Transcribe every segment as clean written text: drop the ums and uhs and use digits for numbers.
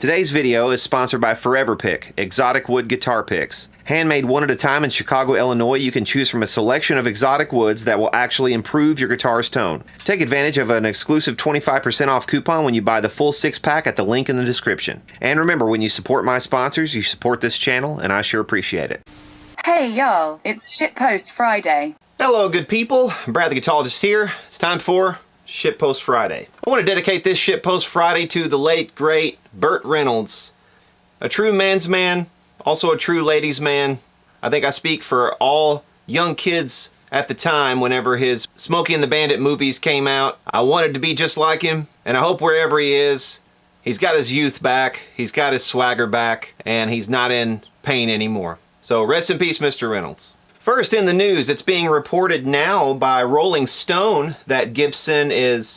Today's video is sponsored by Forever Pick, exotic wood guitar picks. Handmade one at a time in Chicago, Illinois, you can choose from a selection of exotic woods that will actually improve your guitar's tone. Take advantage of an exclusive 25% off coupon when you buy the full 6-pack at the link in the description. And remember, when you support my sponsors, you support this channel, and I sure appreciate it. Hey y'all, it's Shitpost Friday. Hello good people, Brad the Guitologist here. It's time for Shitpost Friday. I want to dedicate this Shitpost Friday to the late, great Burt Reynolds. A true man's man, also a true ladies' man. I think I speak for all young kids at the time whenever his Smokey and the Bandit movies came out. I wanted to be just like him, and I hope wherever he is, he's got his youth back, he's got his swagger back, and he's not in pain anymore. So rest in peace, Mr. Reynolds. First in the news, it's being reported now by Rolling Stone that Gibson is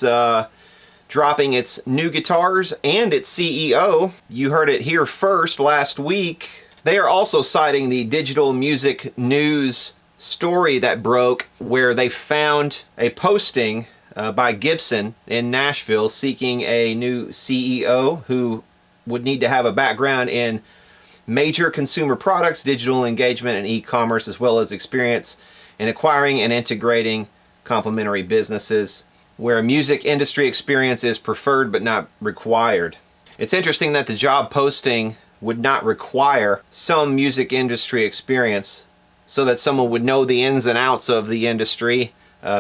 dropping its new guitars and its CEO. You heard it here first last week. They are also citing the Digital Music News story that broke where they found a posting by Gibson in Nashville seeking a new CEO who would need to have a background in major consumer products, digital engagement, and e-commerce, as well as experience in acquiring and integrating complementary businesses where music industry experience is preferred but not required. It's interesting that the job posting would not require some music industry experience so that someone would know the ins and outs of the industry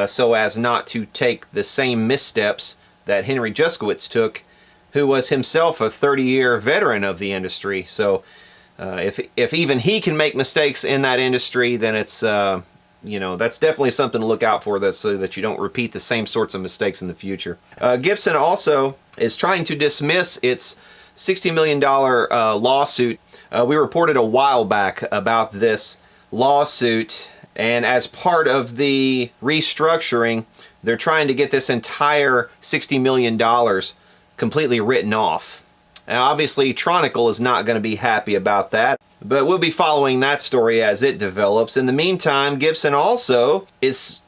so as not to take the same missteps that Henry Juskowitz took, who was himself a 30-year veteran of the industry. So if even he can make mistakes in that industry, then it's, you know, that's definitely something to look out for, so that you don't repeat the same sorts of mistakes in the future. Gibson also is trying to dismiss its $60 million lawsuit. We reported a while back about this lawsuit, and as part of the restructuring, they're trying to get this entire $60 million completely written off. Now, obviously, Tronical is not going to be happy about that, but we'll be following that story as it develops. In the meantime, Gibson also is,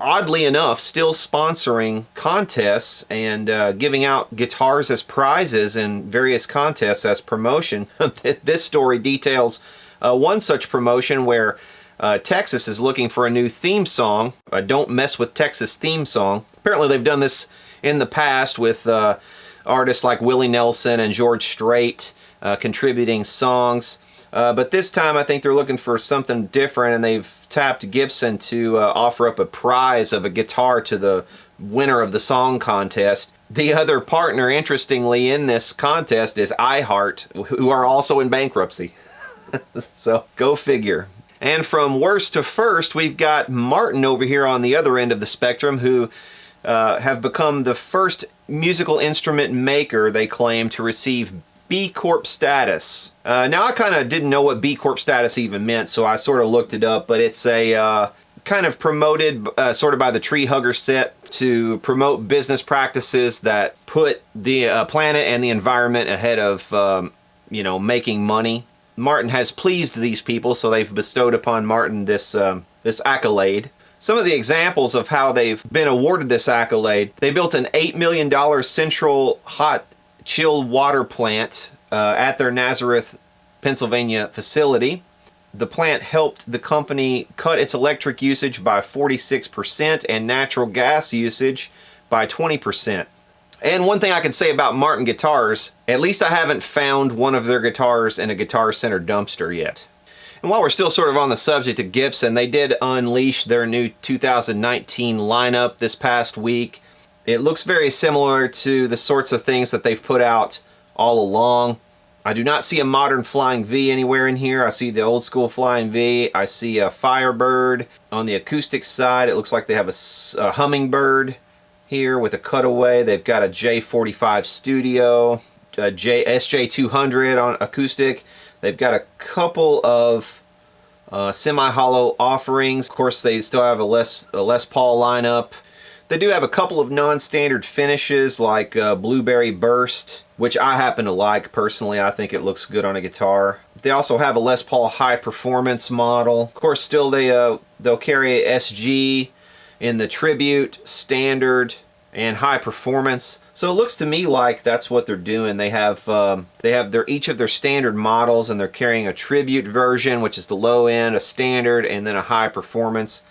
oddly enough, still sponsoring contests and giving out guitars as prizes in various contests as promotion. This story details one such promotion where Texas is looking for a new theme song, a Don't Mess with Texas theme song. Apparently, they've done this in the past with artists like Willie Nelson and George Strait contributing songs. But this time I think they're looking for something different, and they've tapped Gibson to offer up a prize of a guitar to the winner of the song contest. The other partner, interestingly, in this contest is iHeart, who are also in bankruptcy. So go figure. And from worst to first, we've got Martin over here on the other end of the spectrum, who have become the first musical instrument maker, they claim, to receive B Corp status. Now, I kind of didn't know what B Corp status even meant, so I sort of looked it up, but it's a kind of promoted sort of by the Tree Hugger set to promote business practices that put the planet and the environment ahead of, you know, making money. Martin has pleased these people, so they've bestowed upon Martin this, this accolade. Some of the examples of how they've been awarded this accolade: they built an $8 million central hot chilled water plant at their Nazareth, Pennsylvania facility. The plant helped the company cut its electric usage by 46% and natural gas usage by 20%. And one thing I can say about Martin guitars, at least I haven't found one of their guitars in a Guitar Center dumpster yet. And while we're still sort of on the subject of Gibson, they did unleash their new 2019 lineup this past week. It looks very similar to the sorts of things that they've put out all along. I do not see a modern Flying V anywhere in here. I see the old school Flying V. I see a Firebird. On the acoustic side, it looks like they have a Hummingbird here with a cutaway. They've got a J45 Studio, a SJ200 on acoustic. They've got a couple of semi-hollow offerings. Of course, they still have a Les Paul lineup. They do have a couple of non-standard finishes like Blueberry Burst, which I happen to like personally. I think it looks good on a guitar. They also have a Les Paul High Performance model. Of course, still they'll carry a SG in the Tribute, Standard, and high performance. So it looks to me like that's what they're doing. They have each of their standard models, and they're carrying a tribute version, which is the low end, a standard, and then a high performance,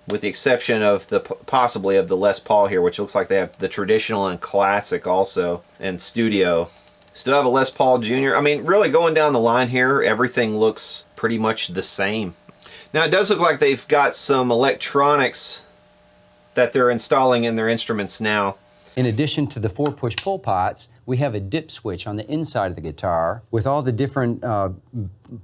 with the exception of possibly of the Les Paul here, which looks like they have the traditional and classic also, and studio. Still have a Les Paul Jr. I mean, really going down the line here, everything looks pretty much the same. Now it does look like they've got some electronics that they're installing in their instruments now. In addition to the 4 push-pull pots, we have a dip switch on the inside of the guitar with all the different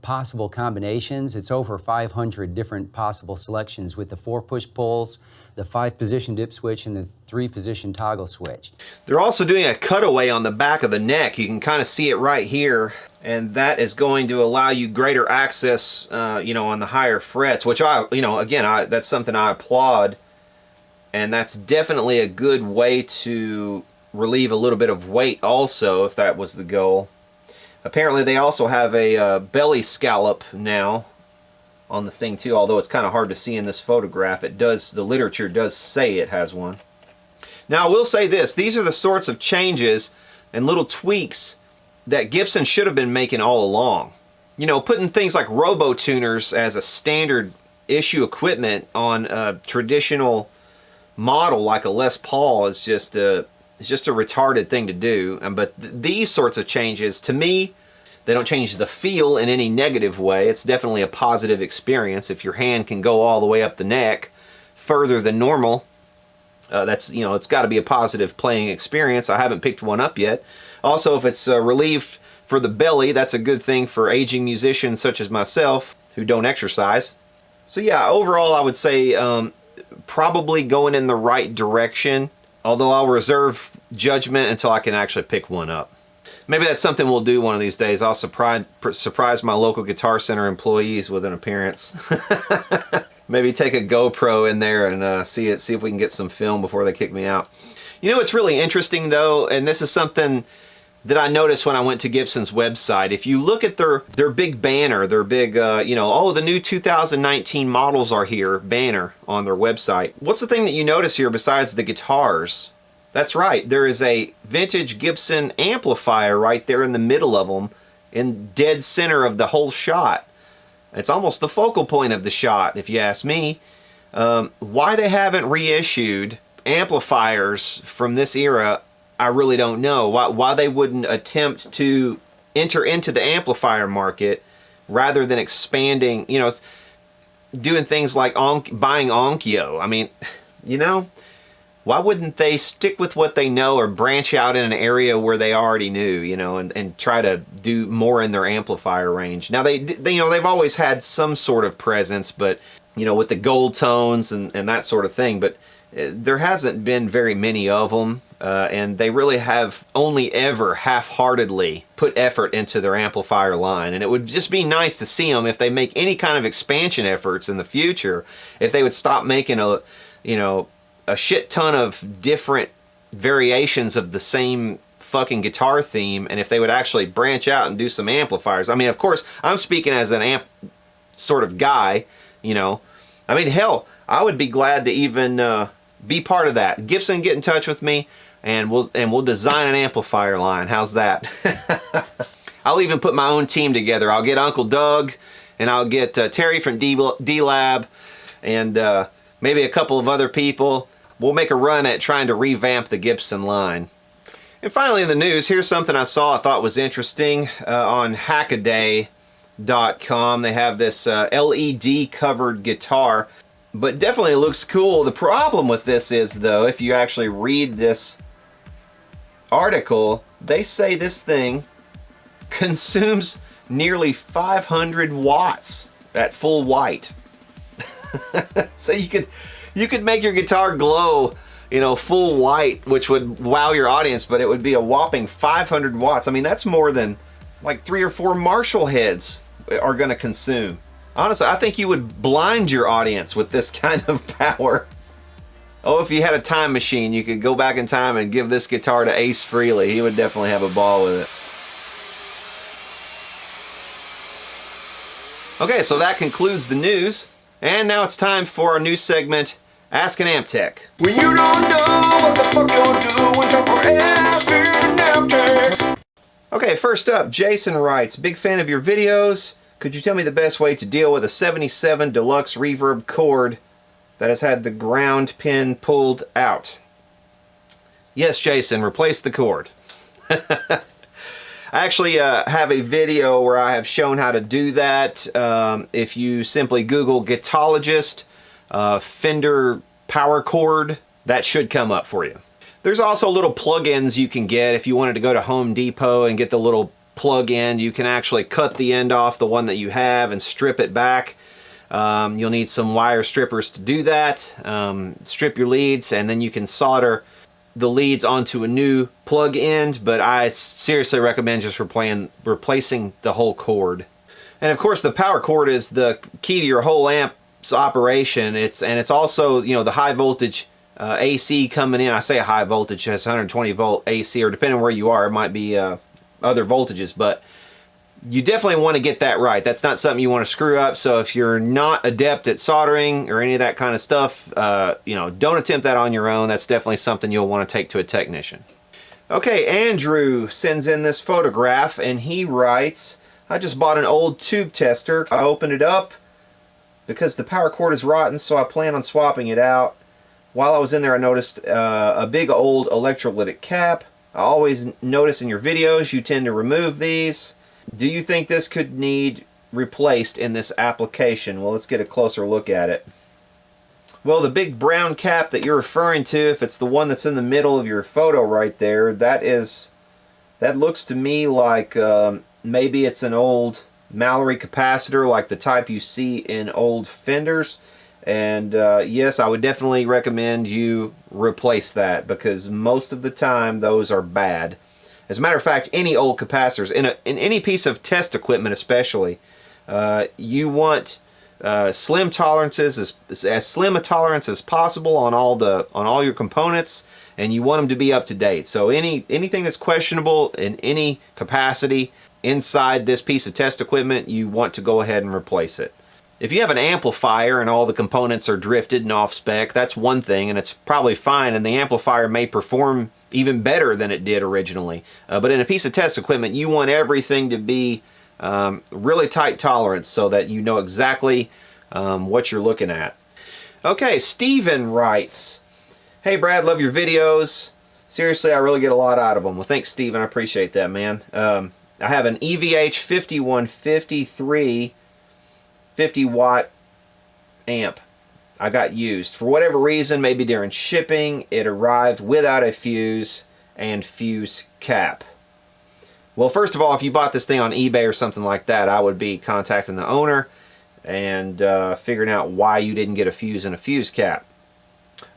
possible combinations. It's over 500 different possible selections with the 4 push-pulls, the 5-position dip switch, and the 3-position toggle switch. They're also doing a cutaway on the back of the neck. You can kind of see it right here, and that is going to allow you greater access, you know, on the higher frets, which that's something I applaud. And that's definitely a good way to relieve a little bit of weight also, if that was the goal. Apparently they also have a belly scallop now on the thing too, although it's kind of hard to see in this photograph. The literature does say it has one. Now I will say this, these are the sorts of changes and little tweaks that Gibson should have been making all along. You know, putting things like robo-tuners as a standard issue equipment on a traditional model like a Les Paul is just a retarded thing to do. But these sorts of changes, to me, they don't change the feel in any negative way. It's definitely a positive experience. If your hand can go all the way up the neck further than normal, that's, you know, it's got to be a positive playing experience. I haven't picked one up yet. Also, if it's relieved for the belly, that's a good thing for aging musicians such as myself who don't exercise. So yeah, overall I would say probably going in the right direction, although I'll reserve judgment until I can actually pick one up. Maybe that's something we'll do one of these days. I'll surprise my local Guitar Center employees with an appearance. Maybe take a GoPro in there and see if we can get some film before they kick me out. You know what's really interesting though, and this is something that I noticed when I went to Gibson's website. If you look at their big banner, their big, you know, oh, the new 2019 models are here banner on their website. What's the thing that you notice here besides the guitars? That's right, there is a vintage Gibson amplifier right there in the middle of them, in dead center of the whole shot. It's almost the focal point of the shot, if you ask me. Why they haven't reissued amplifiers from this era, I really don't know. Why they wouldn't attempt to enter into the amplifier market rather than expanding, you know, doing things like buying Onkyo. I mean, you know, why wouldn't they stick with what they know or branch out in an area where they already knew, you know, and try to do more in their amplifier range? Now, they you know, they've always had some sort of presence, but, you know, with the gold tones and that sort of thing, but there hasn't been very many of them. And they really have only ever half-heartedly put effort into their amplifier line. And it would just be nice to see them, if they make any kind of expansion efforts in the future, if they would stop making a shit ton of different variations of the same fucking guitar theme, and if they would actually branch out and do some amplifiers. I mean, of course, I'm speaking as an amp sort of guy, you know. I mean, hell, I would be glad to even be part of that. Gibson, get in touch with me, and we'll design an amplifier line. How's that? I'll even put my own team together. I'll get Uncle Doug, and I'll get Terry from D-Lab, and maybe a couple of other people. We'll make a run at trying to revamp the Gibson line. And finally in the news, here's something I saw I thought was interesting on Hackaday.com. They have this LED covered guitar, but definitely looks cool. The problem with this is, though, if you actually read this article, they say this thing consumes nearly 500 watts at full white. So you could make your guitar glow, you know, full white, which would wow your audience, but it would be a whopping 500 watts. I mean, that's more than like 3 or 4 Marshall heads are going to consume. Honestly, I think you would blind your audience with this kind of power. Oh, if you had a time machine, you could go back in time and give this guitar to Ace Frehley. He would definitely have a ball with it. Okay, so that concludes the news. And now it's time for our new segment, Ask an amp tech. When you don't know what the fuck you're doing, talk or ask an amp tech. Okay, first up, Jason writes, big fan of your videos. Could you tell me the best way to deal with a 77 Deluxe Reverb cord that has had the ground pin pulled out? Yes, Jason, replace the cord. I actually have a video where I have shown how to do that. If you simply Google Guitologist, Fender power cord, that should come up for you. There's also little plug-ins you can get if you wanted to go to Home Depot and get the little plug-in. You can actually cut the end off the one that you have and strip it back. You'll need some wire strippers to do that. Strip your leads, and then you can solder the leads onto a new plug end, but I seriously recommend just replacing the whole cord. And of course the power cord is the key to your whole amp's operation. It's also, you know, the high voltage AC coming in. I say a high voltage, it's 120 volt AC, or depending on where you are, it might be other voltages, but you definitely want to get that right. That's not something you want to screw up. So if you're not adept at soldering or any of that kind of stuff, you know, don't attempt that on your own. That's definitely something you'll want to take to a technician. Okay, Andrew sends in this photograph and he writes, I just bought an old tube tester. I opened it up because the power cord is rotten, so I plan on swapping it out. While I was in there, I noticed a big old electrolytic cap. I always notice in your videos you tend to remove these. Do you think this could need replaced in this application? Well, let's get a closer look at it. Well, the big brown cap that you're referring to, if it's the one that's in the middle of your photo right there, that looks to me like maybe it's an old Mallory capacitor, like the type you see in old Fenders. And yes, I would definitely recommend you replace that, because most of the time those are bad. As a matter of fact, any old capacitors, in any piece of test equipment especially, you want slim tolerances, as slim a tolerance as possible on all your components, and you want them to be up to date. So anything that's questionable in any capacity inside this piece of test equipment, you want to go ahead and replace it. If you have an amplifier and all the components are drifted and off spec, that's one thing, and it's probably fine, and the amplifier may perform even better than it did originally. But in a piece of test equipment, you want everything to be really tight tolerance so that you know exactly what you're looking at. Okay, Steven writes, hey Brad, love your videos. Seriously, I really get a lot out of them. Well, thanks Steven, I appreciate that, man. I have an EVH 5153 50 watt amp I got used. For whatever reason, maybe during shipping, it arrived without a fuse and fuse cap. Well, first of all, if you bought this thing on eBay or something like that, I would be contacting the owner and figuring out why you didn't get a fuse and a fuse cap.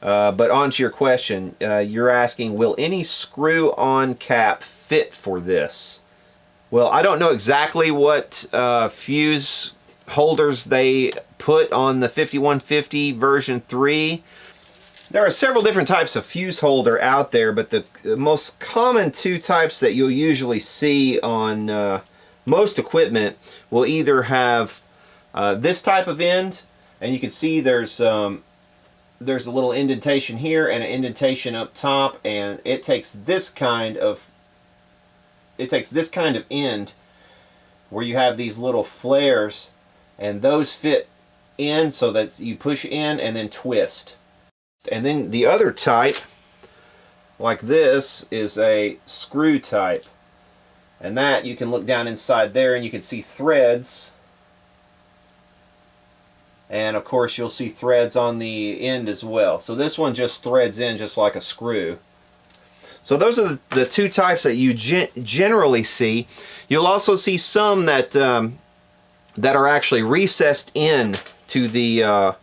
But on to your question, you're asking, will any screw-on cap fit for this? Well, I don't know exactly what fuse holders they put on the 5150 version 3. There are several different types of fuse holder out there, but the most common two types that you'll usually see on most equipment will either have this type of end, and you can see there's a little indentation here and an indentation up top, and it takes this kind of end where you have these little flares, and those fit in so that you push in and then twist. And then the other type, like this, is a screw type, and that you can look down inside there and you can see threads, and of course you'll see threads on the end as well. So this one just threads in just like a screw. So those are the two types that you generally see. You'll also see some that are actually recessed into the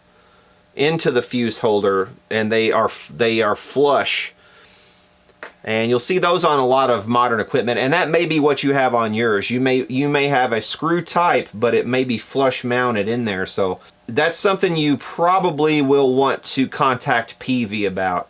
fuse holder, and they are flush. And you'll see those on a lot of modern equipment, and that may be what you have on yours. You may have a screw type, but it may be flush mounted in there. So that's something you probably will want to contact PV about.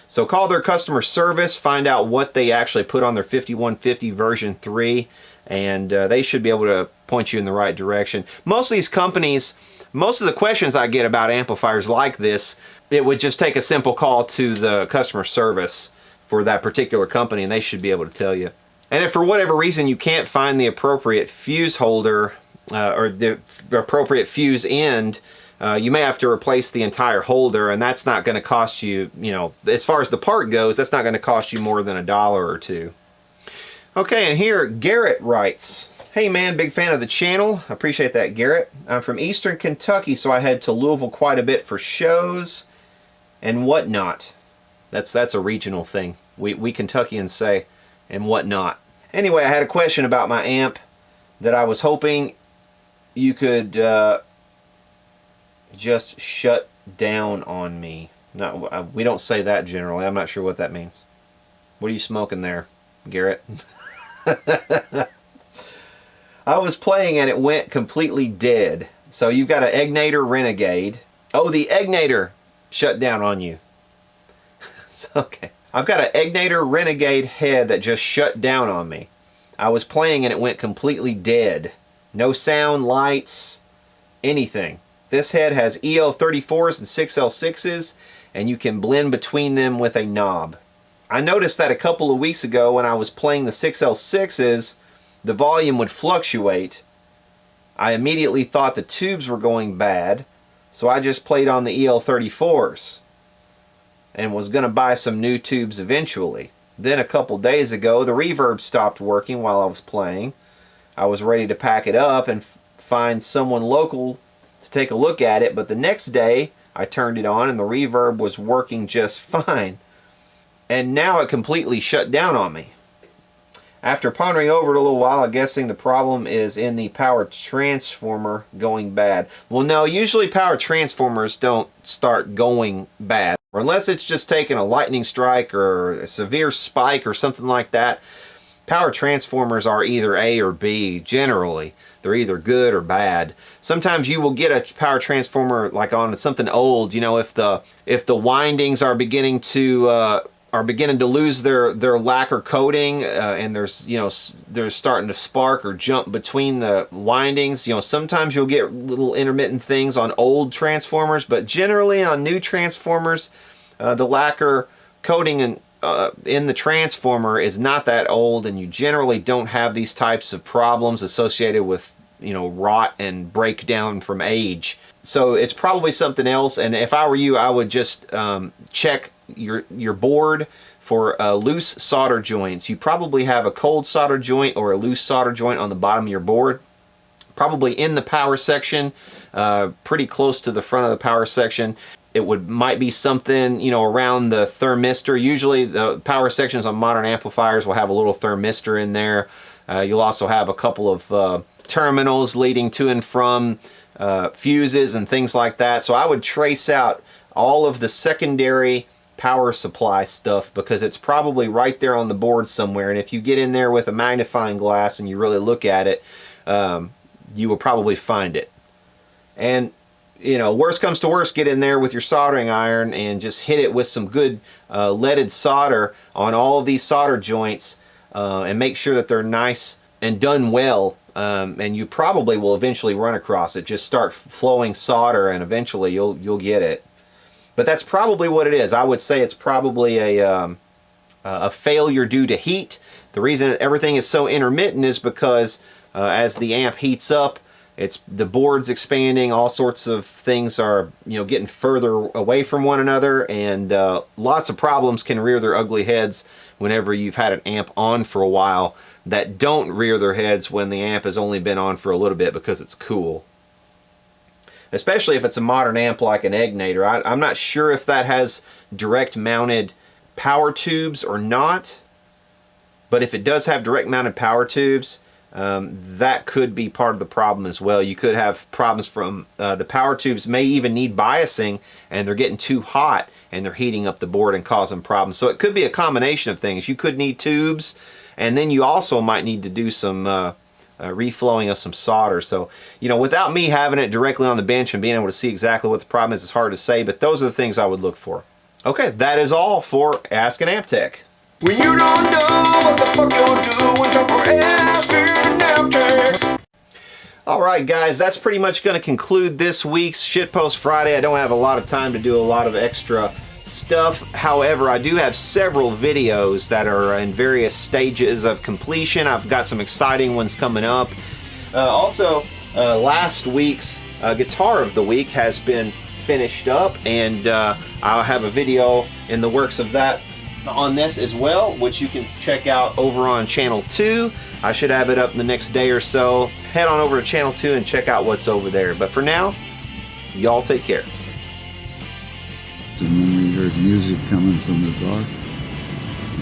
So call their customer service, find out what they actually put on their 5150 version 3, and they should be able to point you in the right direction. Most of these companies Most of the questions I get about amplifiers like this, it would just take a simple call to the customer service for that particular company and they should be able to tell you. And if for whatever reason you can't find the appropriate fuse holder or the appropriate fuse end, you may have to replace the entire holder, and that's not going to cost you, you know, as far as the part goes, that's not going to cost you more than $1 or $2. Okay, and here Garrett writes, "Hey man, big fan of the channel. I appreciate that, Garrett. I'm from Eastern Kentucky, so I head to Louisville quite a bit for shows and whatnot." That's a regional thing. We Kentuckians say and whatnot. Anyway, I had a question about my amp that I was hoping you could just shut down on me. No, we don't say that generally. I'm not sure what that means. What are you smoking there, Garrett? I was playing and it went completely dead. So you've got an Egnator Renegade. Oh, the Egnator shut down on you. So, okay. I've got an Egnator Renegade head that just shut down on me. I was playing and it went completely dead. No sound, lights, anything. This head has EL34s and 6L6s, and you can blend between them with a knob. I noticed that a couple of weeks ago when I was playing the 6L6s, the volume would fluctuate. I immediately thought the tubes were going bad, so I just played on the EL34s and was going to buy some new tubes eventually. Then a couple days ago, the reverb stopped working while I was playing. I was ready to pack it up and find someone local to take a look at it, but the next day I turned it on and the reverb was working just fine. And now it completely shut down on me. After pondering over it a little while, I'm guessing the problem is in the power transformer going bad. Well, no, usually power transformers don't start going bad. Unless it's just taking a lightning strike or a severe spike or something like that. Power transformers are either A or B, generally. They're either good or bad. Sometimes you will get a power transformer like on something old, you know, if the windings are beginning to lose their lacquer coating and there's, you know, they're starting to spark or jump between the windings. You know, sometimes you'll get little intermittent things on old transformers, but generally on new transformers, the lacquer coating in the transformer is not that old, and you generally don't have these types of problems associated with, you know, rot and breakdown from age. So it's probably something else, and if I were you, I would just check your board for loose solder joints. You probably have a cold solder joint or a loose solder joint on the bottom of your board, probably in the power section, pretty close to the front of the power section. It might be something, you know, around the thermistor. Usually the power sections on modern amplifiers will have a little thermistor in there. You'll also have a couple of terminals leading to and from fuses and things like that. So I would trace out all of the secondary power supply stuff because it's probably right there on the board somewhere. And if you get in there with a magnifying glass and you really look at it, you will probably find it. And you know, worst comes to worst, get in there with your soldering iron and just hit it with some good leaded solder on all of these solder joints and make sure that they're nice and done well. And you probably will eventually run across it. Just start flowing solder and eventually you'll get it. But that's probably what it is. I would say it's probably a failure due to heat. The reason everything is so intermittent is because as the amp heats up, the board's expanding, all sorts of things are, you know, getting further away from one another, and lots of problems can rear their ugly heads whenever you've had an amp on for a while that don't rear their heads when the amp has only been on for a little bit because it's cool. Especially if it's a modern amp like an Egnator. I'm not sure if that has direct mounted power tubes or not, but if it does have direct mounted power tubes, that could be part of the problem as well. You could have problems from the power tubes may even need biasing and they're getting too hot and they're heating up the board and causing problems. So it could be a combination of things. You could need tubes, and then you also might need to do some reflowing of some solder. So, you know, without me having it directly on the bench and being able to see exactly what the problem is, it's hard to say, but those are the things I would look for. Okay, that is all for Ask an Amp Tech. When you don't know what the fuck you're doing, jump or ask an amp tech. All right, guys, that's pretty much going to conclude this week's Shitpost Friday. I don't have a lot of time to do a lot of extra stuff. However, I do have several videos that are in various stages of completion. I've got some exciting ones coming up. Also, last week's Guitar of the Week has been finished up, and I'll have a video in the works of that on this as well, which you can check out over on channel 2. I should have it up in the next day or so. Head on over to channel 2 and check out what's over there. But for now, y'all take care. And when we heard music coming from the bar,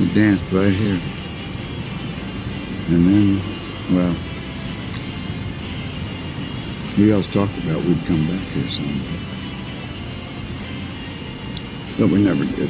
we danced right here. And then, well, we always talked about we'd come back here someday. But we never did.